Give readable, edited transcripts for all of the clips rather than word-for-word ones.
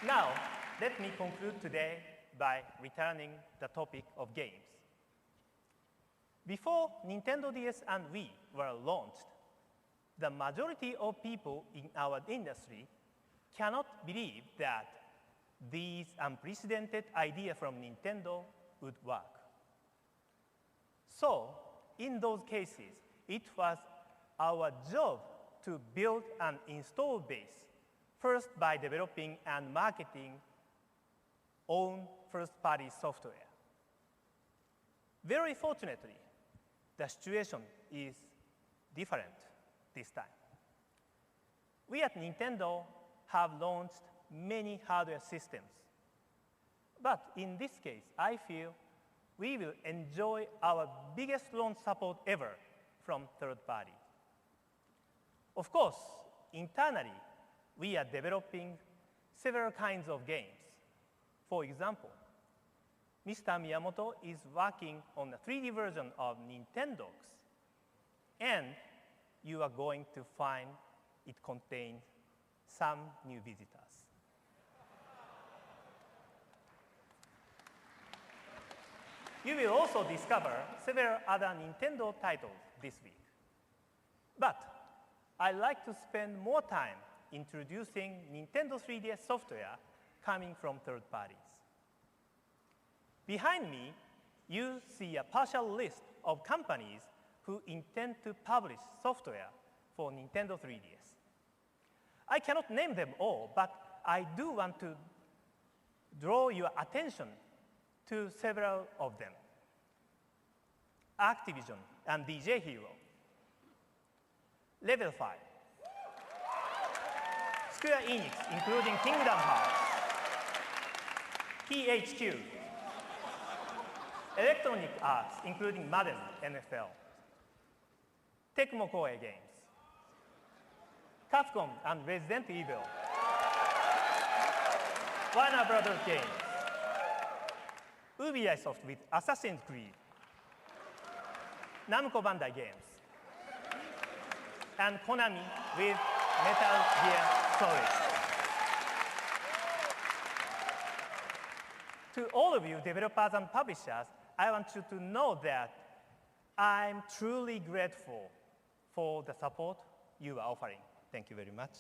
Now, let me conclude today by returning the topic of games. Before Nintendo DS and Wii were launched, the majority of people in our industry cannot believe that these unprecedented ideas from Nintendo would work. So, in those cases, it was our job to build an install base, first by developing and marketing own first-party software. Very fortunately, the situation is different this time. We at Nintendo have launched many hardware systems. But in this case, I feel we will enjoy our biggest launch support ever from third party. Of course, internally, we are developing several kinds of games. For example, Mr. Miyamoto is working on a 3D version of Nintendogs, and you are going to find it contains some new visitors. You will also discover several other Nintendo titles this week. But I'd like to spend more time introducing Nintendo 3DS software coming from third parties. Behind me, you see a partial list of companies who intend to publish software for Nintendo 3DS. I cannot name them all, but I do want to draw your attention to several of them. Activision and DJ Hero, Level 5, Square Enix, including Kingdom Hearts, THQ, Electronic Arts, including Madden, NFL, Tecmo Koei Games, Capcom and Resident Evil, Warner Brothers Games, Ubisoft with Assassin's Creed, Namco Bandai Games, and Konami with Metal Gear Solid. To all of you developers and publishers, I want you to know that I'm truly grateful for the support you are offering. Thank you very much.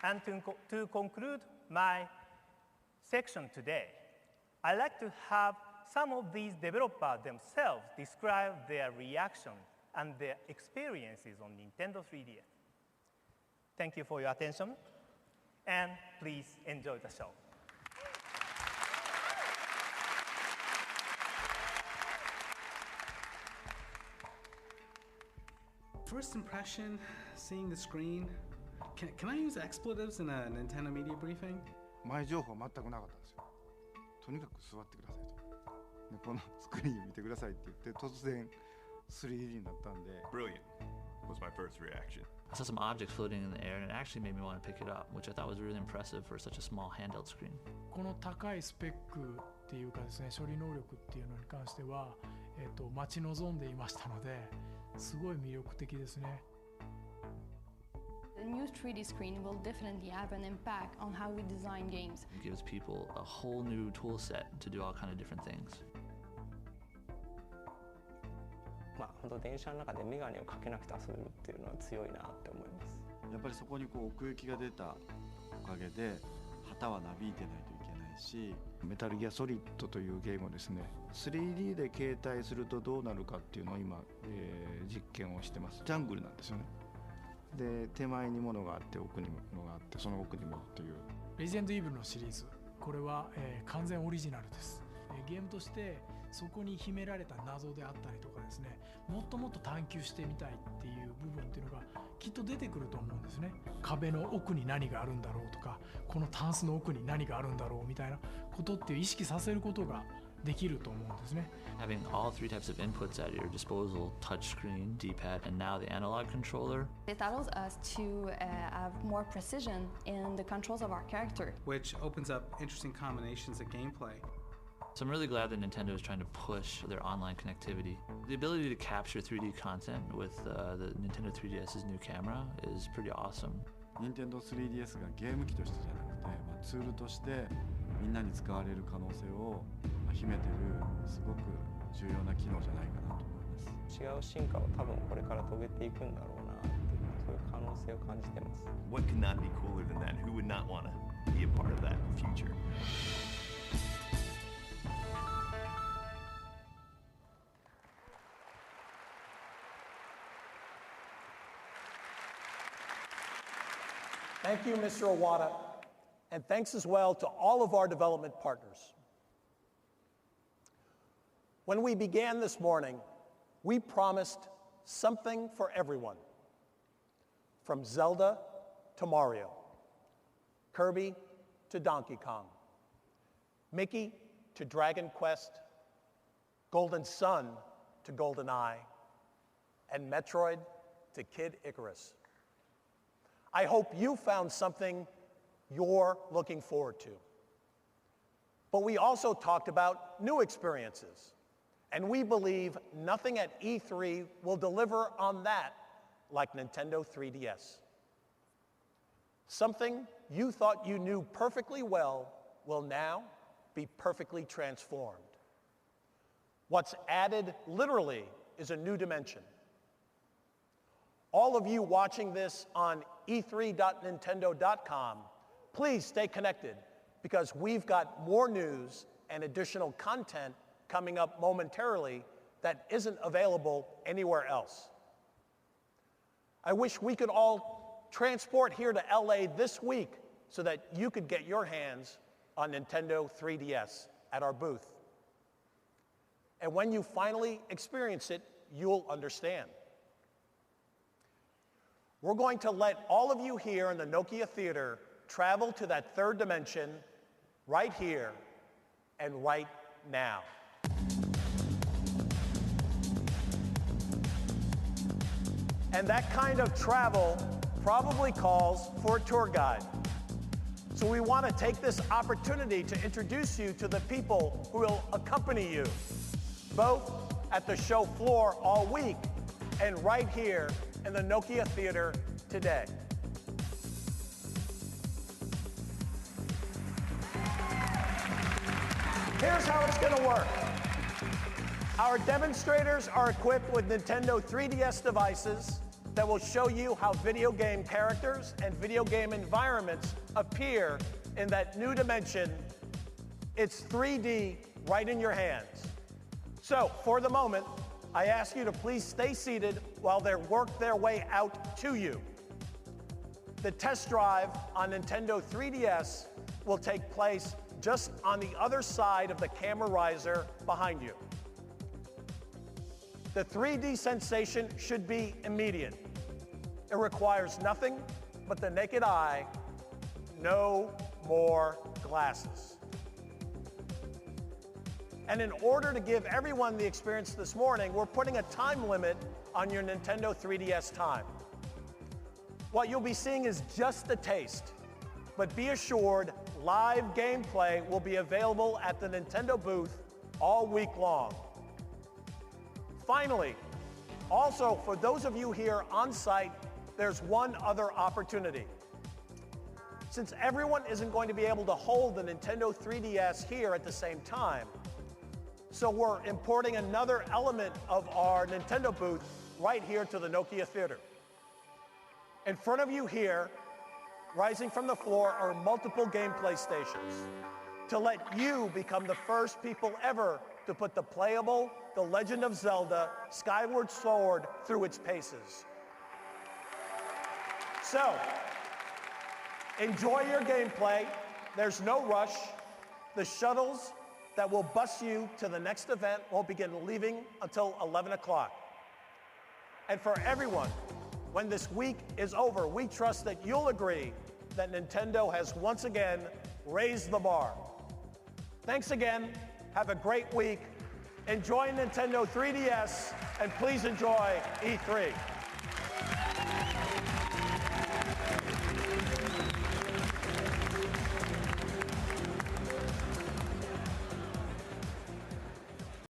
And to conclude my section today, I'd like to have some of these developers themselves describe their reaction and their experiences on Nintendo 3DS. Thank you for your attention, and please enjoy the show. First impression, seeing the screen, can I use expletives in a Nintendo media briefing? 前情報全くなかったんですよ。とにかく座ってくださいと。でこのスクリーンを見てくださいって言って突然 3D になったんで。Brilliant was my first reaction. I saw some objects floating in the air and it actually made me want to pick it up, which I thought was really impressive for such a small handheld screen. この高いスペックっていうかですね、処理能力っていうのに関しては、待ち望んでいましたので、すごい魅力的ですね。The new 3D screen will definitely have an impact on how we design games. It gives people a whole new tool set to do all kind of different things. 本当電車の中で眼鏡をかけなくて遊べるっていうのは強いなって思います。やっぱりそこにこう奥行きが出たおかげで旗はなびいてないといけないし、メタルギアソリッドというゲームをですね 3D で携帯するとどうなるかっていうのを今、実験をしてます。ジャングルなんですよね。で手前に物があって奥に物があってその奥にもっていうレジェンドイーブルのシリーズ、これは、完全オリジナルです。ゲームとしてそこに秘められた謎であったりとかですね、もっともっと探求してみたいっていう部分っていうのがきっと出てくると思うんですね。壁の奥に何があるんだろうとか、このタンスの奥に何があるんだろうみたいなことっていう意識させることができると思うんですね。Having all three types of inputs at your disposal, touchscreen, D-pad, and now the analog controller. It allows us to have more precision in the controls of our character. Which opens up interesting combinations of gameplay. So I'm really glad that Nintendo is trying to push their online connectivity. The ability to capture 3D content with the Nintendo 3DS's new camera is pretty awesome. Nintendo 3DS がゲーム機としてじゃなくて、ツールとしてみんなに使われる可能性を秘めてるすごく重要な機能じゃないかなと思います。違う進化を多分これから遂げていくんだろうなっていう、そういう可能性を感じてます。What could not be cooler than that? Who would not want to be a part of that future? Thank you, Mr. Iwata, and thanks as well to all of our development partners. When we began this morning, we promised something for everyone, from Zelda to Mario, Kirby to Donkey Kong, Mickey to Dragon Quest, Golden Sun to GoldenEye, and Metroid to Kid Icarus. I hope you found something you're looking forward to. But we also talked about new experiences, and we believe nothing at E3 will deliver on that like Nintendo 3DS. Something you thought you knew perfectly well will now be perfectly transformed. What's added literally is a new dimension. All of you watching this on e3.nintendo.com, please stay connected because we've got more news and additional content coming up momentarily that isn't available anywhere else. I wish we could all transport here to LA this week so that you could get your hands on Nintendo 3DS at our booth. And when you finally experience it, you'll understand. We're going to let all of you here in the Nokia Theatre travel to that third dimension right here and right now. And that kind of travel probably calls for a tour guide. So we want to take this opportunity to introduce you to the people who will accompany you, both at the show floor all week and right here in the Nokia Theatre today. Here's how it's going to work. Our demonstrators are equipped with Nintendo 3DS devices that will show you how video game characters and video game environments appear in that new dimension. It's 3D right in your hands. So, for the moment, I ask you to please stay seated while they work their way out to you. The test drive on Nintendo 3DS will take place just on the other side of the camera riser behind you. The 3D sensation should be immediate. It requires nothing but the naked eye, no more glasses. And in order to give everyone the experience this morning, we're putting a time limit on your Nintendo 3DS time. What you'll be seeing is just a taste, but be assured live gameplay will be available at the Nintendo booth all week long. Finally, also for those of you here on site, there's one other opportunity. Since everyone isn't going to be able to hold the Nintendo 3DS here at the same time, so we're importing another element of our Nintendo booth right here to the Nokia Theatre. In front of you here, rising from the floor, are multiple gameplay stations to let you become the first people ever to put the playable The Legend of Zelda Skyward Sword through its paces. So, enjoy your gameplay. There's no rush. The shuttles that will bus you to the next event won't begin leaving until 11 o'clock. And for everyone, when this week is over, we trust that you'll agree that Nintendo has once again raised the bar. Thanks again. Have a great week. Enjoy Nintendo 3DS, and please enjoy E3.